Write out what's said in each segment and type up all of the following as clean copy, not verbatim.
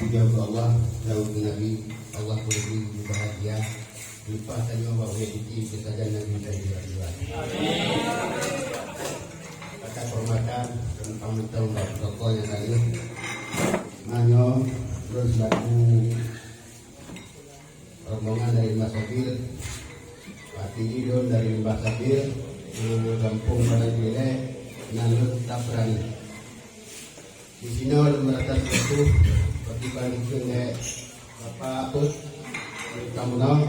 Puja Allah, daud Nabi, Allah beri bahagia, limpahannya bahwa rezeki kita dan Nabi dari Tuhan. Kata hormatan dan pamitan dari tokoh yang lain, Manyo terus laku rombongan dari Mbah Sabir, Pak Tidon dari Mbah Sabir, Gampung Balagile, Nanut Tabrani. Di sini ada merata itu dibandingkan dengan Bapak Pus kamu tahu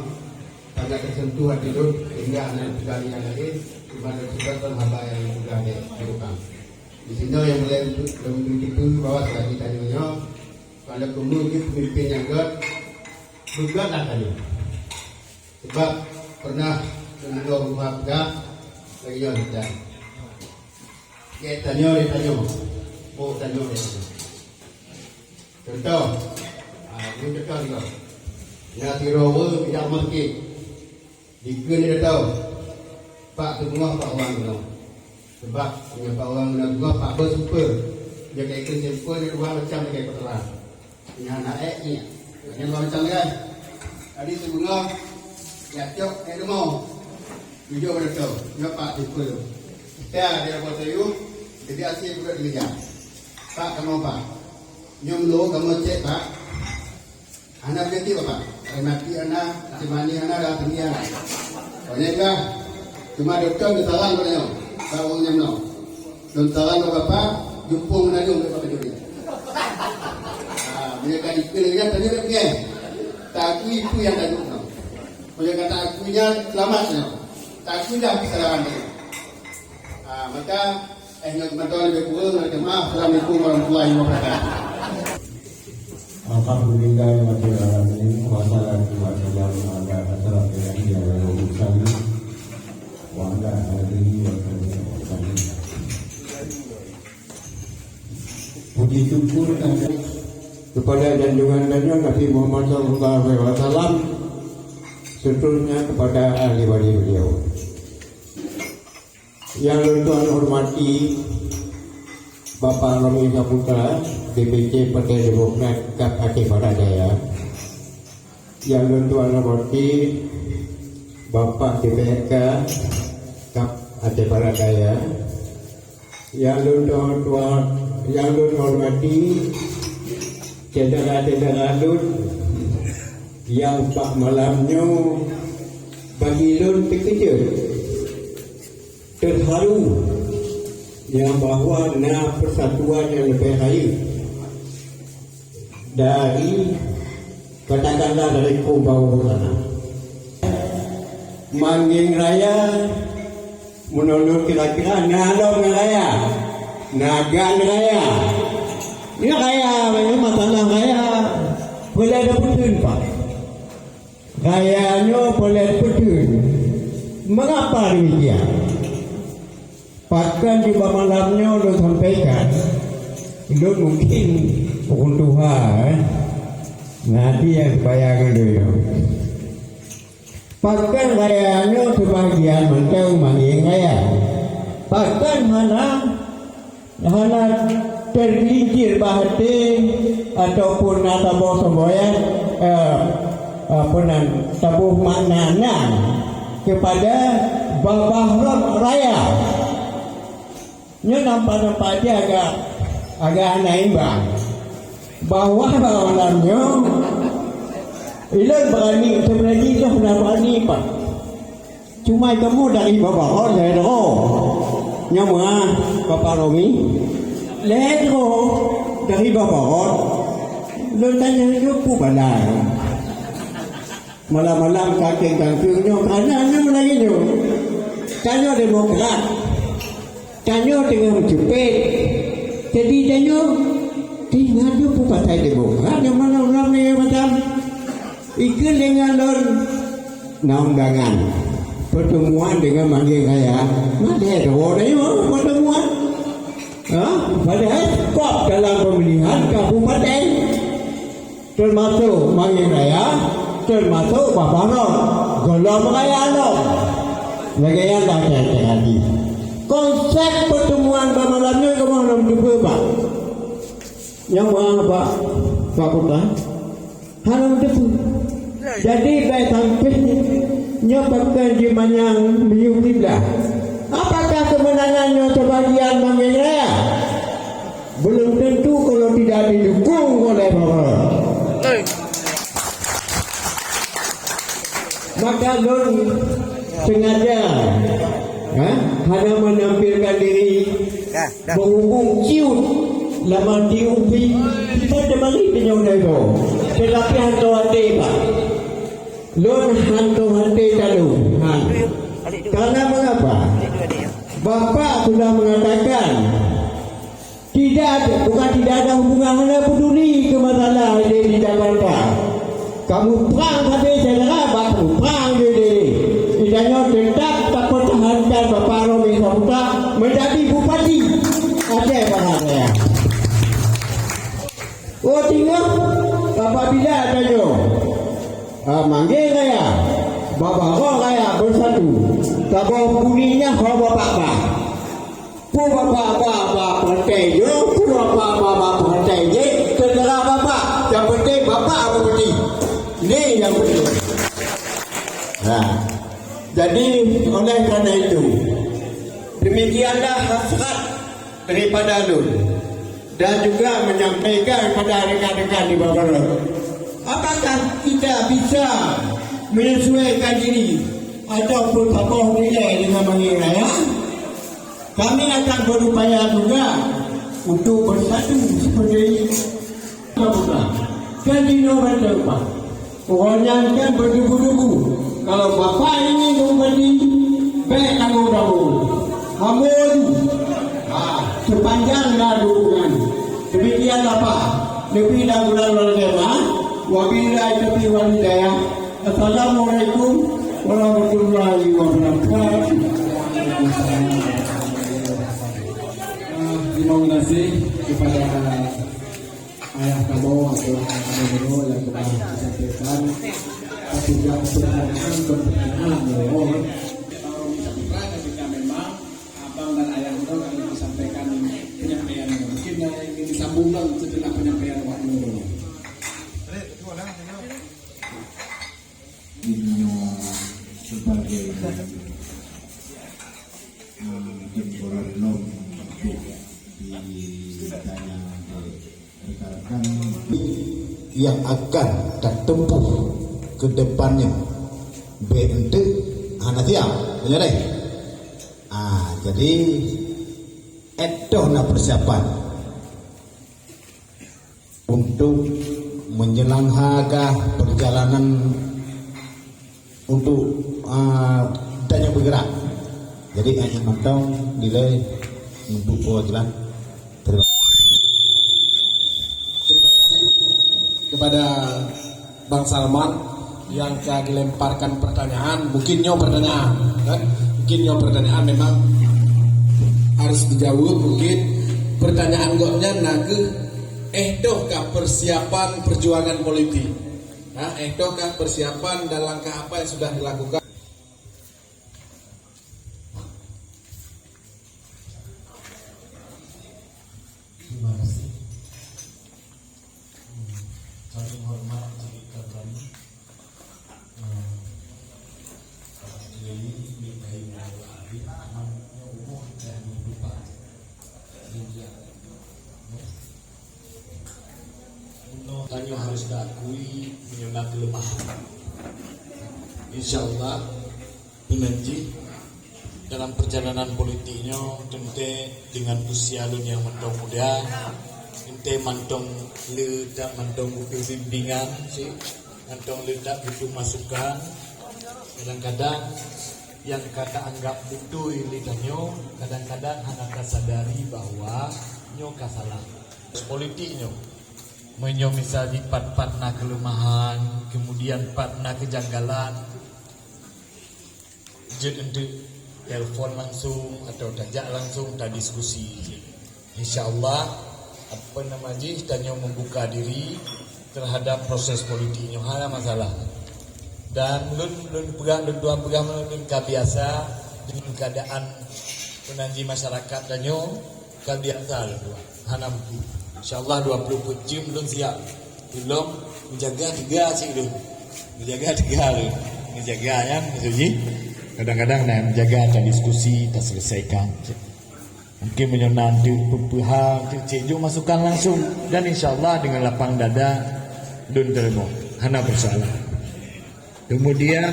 tanda tersentuh hati itu hingga anak sekali yang lain di mana sudah terhaba yang sudah ada di rumah. Di sini yang mulai untuk itu bahwa setelah kita nyonya kalau kemudian pemimpin yang juga lah tadi sebab pernah menunggu rumah pegah lagi yang kita tanya mau tanya contoh, ini contoh juga. Yang tirawa tidak mungkin. Jika dia tahu, Pak Tengah Pak Wang Menang. Sebab punya Pak Wang Menang juga Pak Bersuper. Dia kayak simple dia dua macam kayak peternak. Punya anak ni, dia dua macam kan. Tadi sebelum ya cok, dia mau. Video pada tahu, dia Pak Super. Kita dia buat saya, jadi asyik juga dikejar. Pak kamu Pak. Nyom lo kamu cek Pak. Anak berarti Pak. Mati anak, cemani anak dah tinggi anak. Banyak kan? Cuma doktor kesalan pada nyom. Tahu nyom lo. Kesalan Bapak, jumpung menajung Bapak juri. Mereka dipilih tadi lagi. Tak itu yang tadi no. Kalau kata akunya selamat no. Tak aku dah kesalahan dia. Maka teman-teman lebih kurang maaf. Assalamualaikum warahmatullahi wabarakatuh. Alhamdulillah rabbil alamin wassalatu wassalamu ala asyrafil anbiya'i wal mursalin wa ala alihi wa sahbihi. Puji syukur kepada junjungan Nabi Muhammad SAW, seterusnya kepada ahli waris beliau. Yang Tuhan hormati Bapak Romi Saputra, DPC Partai Demokrat Kap Aceh Barat Daya. Yang Tuan hormati Bapak DPRK Kap Aceh Barat Daya. Yang Tuan hormati Cedera Lun yang Pak malamnya bagi Lun terkejut, terharu yang bahawa persatuan yang lebih baik dari katakanlah dari Kumbau sana. Mangging raya menurut kira-kira ngalong raya, nagan raya. Ini raya, ini masalah raya boleh ada putun Pak. Rayanya boleh putun. Mengapa demikian? Bahkan di malamnya lo sampaikan, lo mungkin pukul Tuhan, nanti yang bayangkan dulu. Bahkan rayanya sebagian macam manggil raya. Bahkan mana tergelincir bahati ataupun tabuh semboyan, tabuh maknanya kepada babah raya. Ini nampak dia agak aneh bang. Bawah malamnya ilan berani sebenarnya itu sudah berani Pak. Cuma kamu dari Bapak saya tahu. Nyamuk Bapak Romi. Ledro dari Bapak. Lo tanya aku balai. Malam-malam kakek-kakeknya karena lagi tu. Tanya Demokrat. Tanya dengan menjepit Jadi janyo tinggal tu Partai Demokrat yang mana orang ni macam ikut dengan undangan pertemuan dengan manggil kaya. Mana ada orang ni pertemuan? Padahal kop dalam pemilihan kabupaten termasuk manggil kaya, termasuk Bapak Ron, golong kaya Ron. Bagaimana dah saya tadi? Konsep pertemuan malam ni kamu nak jumpa Pak? Yang mana Pak? Pak Kota? Haram depu. Jadi baik sampai nyobakan di manyang miyuk tiba. Apakah kemenangannya sebagian manggil raya? Belum tentu kalau tidak didukung oleh Bapak. Maka Lon sengaja hanya menampilkan diri menghubung ciut lama diubi kita terbalik dengan itu. Tetapi hantu hati Pak Lon hantu hati lalu karena mengapa Bapak sudah mengatakan bukan tidak ada hubungan, Anda peduli ke masalah ini di Jakarta. Kamu perang habis saudara, kamu perang ini. Idanya tetap tak pertahankan Bapak Romi Saputra menjadi bupati Aceh Barat Raya. Oh tinggal apabila adanya manggil raya, Bapak Roh raya bersatu. Tabah bunyinya Bapak Pu Bapak partai yo, pu Bapak partai ye, terserah Bapak. Yang penting Bapak apa penting? Ini yang penting. Nah, jadi oleh karena itu demikianlah hasrat daripada Lun dan juga menyampaikan kepada rekan-rekan di bawah. Apakah kita bisa menyesuaikan diri ataupun tokoh nilai dengan manggil raya? Kami akan berupaya juga untuk bersatu seperti Bapak. Kan di nomor depan, orangnya kan berdebu-debu. Kalau Bapak ini memberi baik kamu, sepanjanglah dukungan. Demikianlah Pak. Lebih dahulu wabillahi taufiq wal hidayah. Assalamualaikum warahmatullahi wabarakatuh. Terima kasih kepada ayah kamu atau kamu yang telah disampaikan juga pertanyaan ya Allah. Ketika memang abang dan ayah itu akan disampaikan penyampaian mungkin ingin disambungkan setelah penyampaian waktu sebagai jempol yang akan tertempuh ke depannya BNT Hanatia benar jadi itu persiapan untuk menjelang harga perjalanan untuk tanya bergerak jadi hanya mantau nilai untuk jalan. Terima kasih kepada Bang Salman yang dilemparkan pertanyaan, mungkin pertanyaan memang harus dijawab. Mungkin pertanyaan goknya nage dohkah persiapan perjuangan politik, dohkah persiapan dan langkah apa yang sudah dilakukan. Saling hormat jika kami umur dan lupa Tanyo harus diakui menyembah kelemahan. Insya Allah Pinanji dalam perjalanan politiknya tente dengan usia lun yang mantong muda, tente mantong ledak mantong butuh bimbingan sih, mantong ledak butuh masukan. Kadang-kadang yang kata anggap butuh lidanyo, kadang-kadang anak sadari bahwa nyo kasalah politiknya menyo misal di pat-patna kelemahan, kemudian patna kejanggalan, jadi telepon langsung atau tajak langsung tak diskusi. InsyaAllah apa namanya tanya membuka diri terhadap proses politiknya, hal masalah. Dan lun pegang biasa dengan keadaan penanji masyarakat danyo kabiasa lun hanam. InsyaAllah 24 jam lun siap. Belum menjaga 3 sih lun. Menjaga 3 lun. Menjaga kan maksudnya. Kadang-kadang nak menjaga tak diskusi tak selesaikan. Mungkin menyenang tu pihak cikgu masukkan langsung dan insyaAllah dengan lapang dada lun terima. Hana persoalan. Kemudian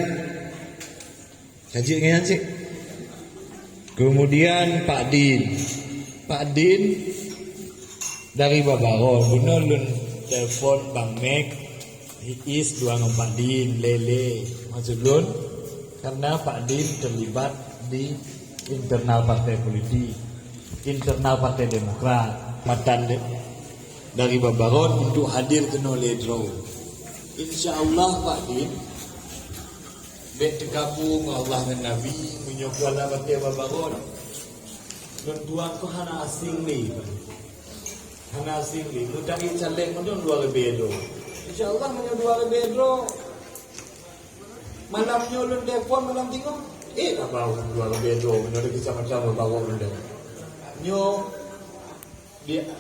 kaji dengan cik. Kemudian Pak Din dari Babarol guna lun telefon Bang Mek Iis dua dengan Pak Din lele maksud lun karena Pak Din terlibat di internal partai politik, internal partai Demokrat, matan dari Babarol untuk hadir ke Noledro. InsyaAllah Pak Din bet tergabung Allah dan Nabi menyokala batia Babarol. Dan tuan ko hana asing ni. Hana asing ni. Mutari calek mendon dua lebih do. InsyaAllah menyo dua lebih do. Malam nyo lun telefon malam tengok. Tak bau dua lebih do. Menyo lagi sama-sama Babarol lun. Nyo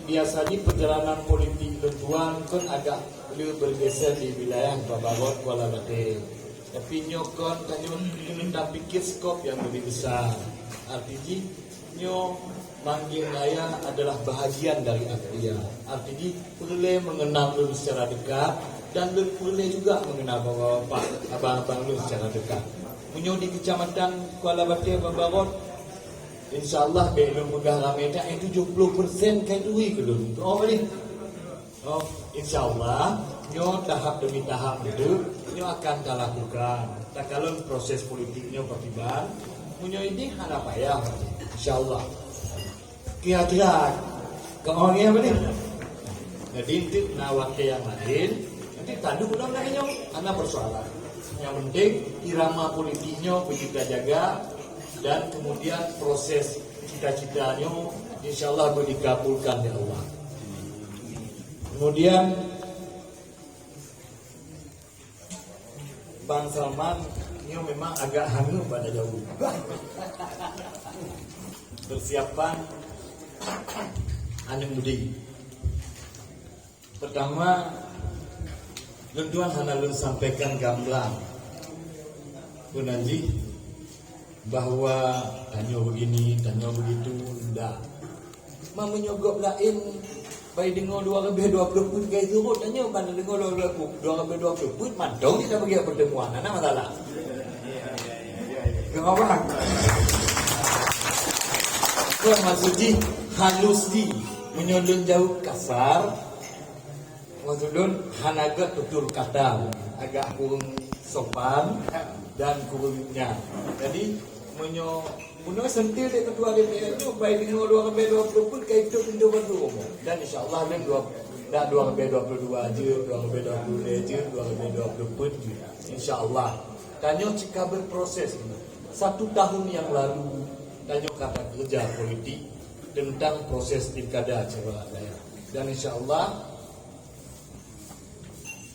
biasanya perjalanan politik lun tuan kan agak beliau bergeser di wilayah Babarol Kuala Batin. Tapi nyokon kanyo tak pikir skop yang lebih besar. Artinya nyo manggil raya adalah bahagian dari Akria. Artinya perlu mengenal dulu secara dekat dan perlu juga mengenal bapak-bapak, abang-abang dulu secara dekat. Menyo di kecamatan Kuala Batin Babarol, InsyaAllah belum megah ramai dah 70% kai duit ke dulu. Oh ni. Oh InsyaAllah nyo tahap demi tahap itu nyo akan kita lakukan. Tak kalau proses politiknya bertiban, nyo ini hana payah. InsyaAllah. Kira-kira keorangnya apa ni? Jadi itu nawak ke yang lain. Nanti tadu ulang lagi nyo, hana persoalan. Yang penting irama politiknya kita jaga dan kemudian proses cita-citanya InsyaAllah boleh dikabulkan ya Allah. Kemudian Bang Salman ini memang agak hangat pada jauh. Persiapan anu budi. Pertama, tuan hana lun sampaikan gamblang. Punanji bahwa tanya begini, tanya begitu, tidak. Mau menyogok lain. Baik dengar 2/20 pun kayak itu pun tanya kan dengar 2/20 pun mantong kita pergi pertemuan mana masalah kenapa kau maksudnya halus di menyodon jauh kasar maksudon hanaga tutur kata agak kurang sopan dan kurangnya jadi Puno sentil di ketua DPR itu baik dengan 2/20 pun kayak itu pintu baru dan InsyaAllah dan 2/22 aja 2/20 aja 2/20 pun InsyaAllah tanya jika berproses 1 tahun yang lalu tanya kata kerja politik tentang proses pilkada Jawa Raya dan InsyaAllah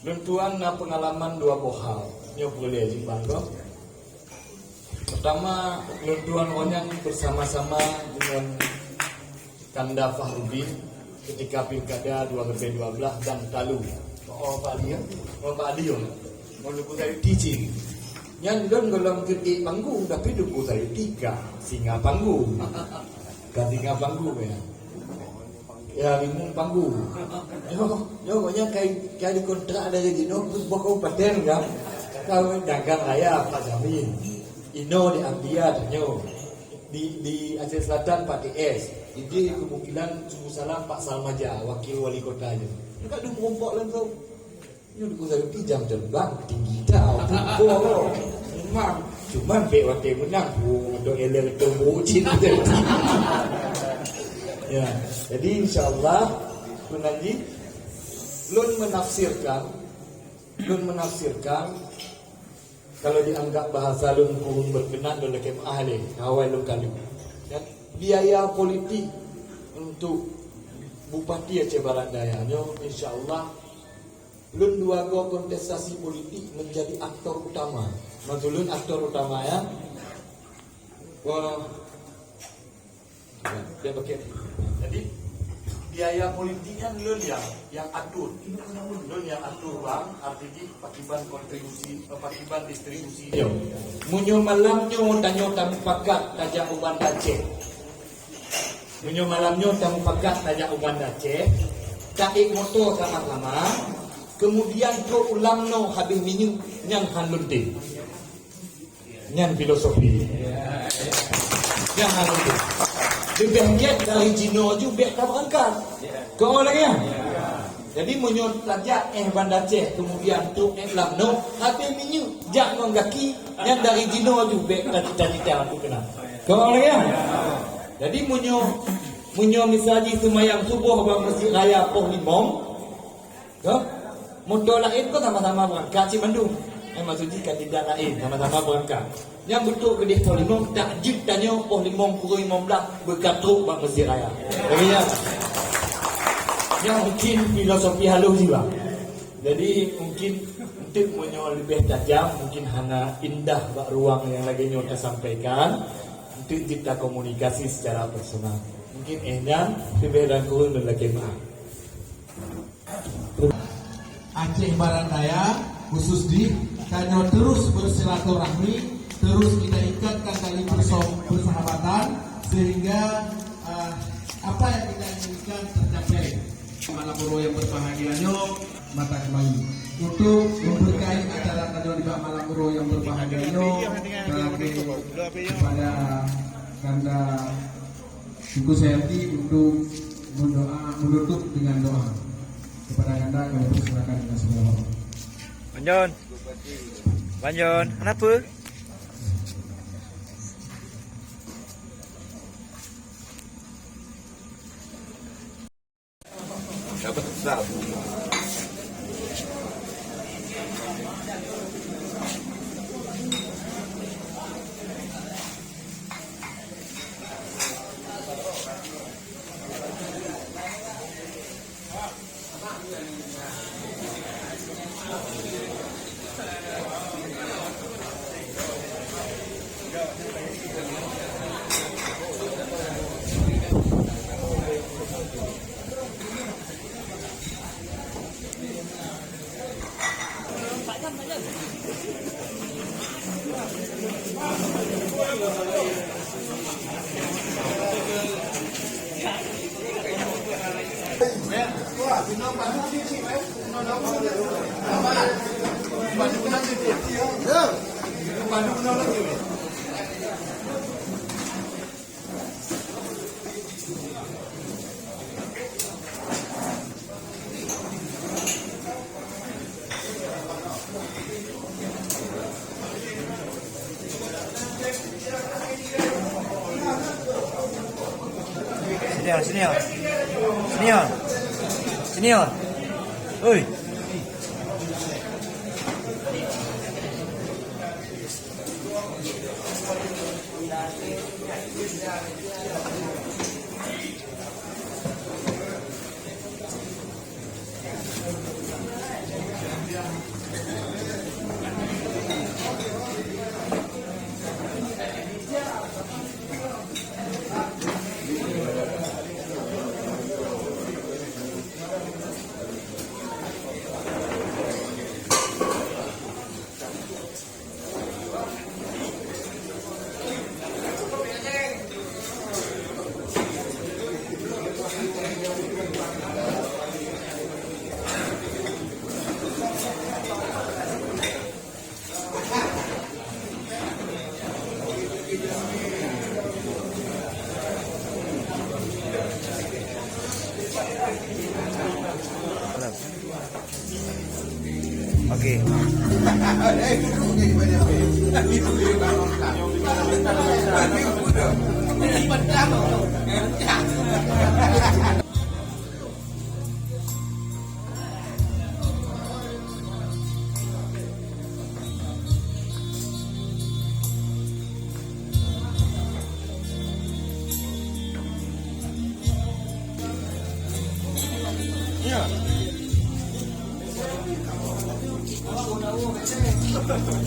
lentuan pengalaman 2 bohal nyo boleh aja bangga. Pertama, Tuan Onyang bersama-sama dengan Kanda Fahrudin ketika pilkada 2012 dan Talu. Oh Pak Adi, mau dukung saya teaching. Yang don dalam ketik panggung tapi dukung saya 3 singa panggung. Singa panggung ya. Ya rimung panggung. Yo banyak kayak di kontrak ada jadi no bokau paten kan. Kau dagang raya Pak Jamin. Ino di Ambia tanyo di Aceh Selatan Pak TS. Ini kemungkinan sungguh salam Pak Salmaja wakil wali kota aja. Enggak ada kelompok langsung. Ini udah saya jam terbang tinggi dah. Cuma be wakil menang. Do eler temu cin. Ya, jadi insyaallah Tuan Haji Lun menafsirkan kalau dianggap bahasa Lun kurung berkenan oleh ahli awal Lun kali. Ya, biaya politik untuk Bupati Aceh Barat Daya insyaallah Lun dua go kontestasi politik menjadi aktor utama. Maksud Lun aktor utama ya. Wah, dia pakai. Jadi biaya politiknya Lun yang atur. Lun yang atur bang, artinya pakiban kontribusi, pakiban distribusi. Munyo malamnyo tanyo tamu pakat tajak uban Aceh. Munyo malamnyo tamu pakat tajak uban Aceh. Taik motor sama-sama. Kemudian pro ulamno habis minyu nyang hanlunting. Nyang filosofi. Yang hanlunting. Lebih dari Jino juga tak berangkat. Kau lagi ya? Jadi menyuruh pelajar Bandar Aceh kemudian tu lamno habis minyu jak nonggaki yang dari Jino juga tak cita-cita aku kenal. Kau lagi ya? Jadi menyuruh misalnya semayang subuh bang Masjid Raya Poh Limong. Motor lain pun sama-sama berangkat si Bandung. Maksudnya kandidat lain sama-sama berangkat. Yang betul kedih Poh Limong tak jip tanya Poh Limong pukul 15 berkatruk bang Masjid Raya. Jadi ya. Yang mungkin filosofi halus juga. Jadi mungkin untuk menyoal lebih tajam, mungkin hanya indah bak ruang yang lagi nyota sampaikan untuk kita komunikasi secara personal. Mungkin enak lebih dan kurun dan lagi maaf. Aceh Barat Daya khusus di Kanyo terus bersilaturahmi, terus kita ikatkan tali persahabatan sehingga apa yang kita inginkan tercapai. Malam Puro yang berbahagianya mata kembali untuk memberkahi acara Kanyo di Malam Puro yang berbahagianya kepada Kanda Suku Sayati untuk menutup dengan doa. Kepada Anda kami persilakan dengan segala hormat. Banjon, kenapa? Dapat besar. Senior. Oi. Okey. Okey. Silakan.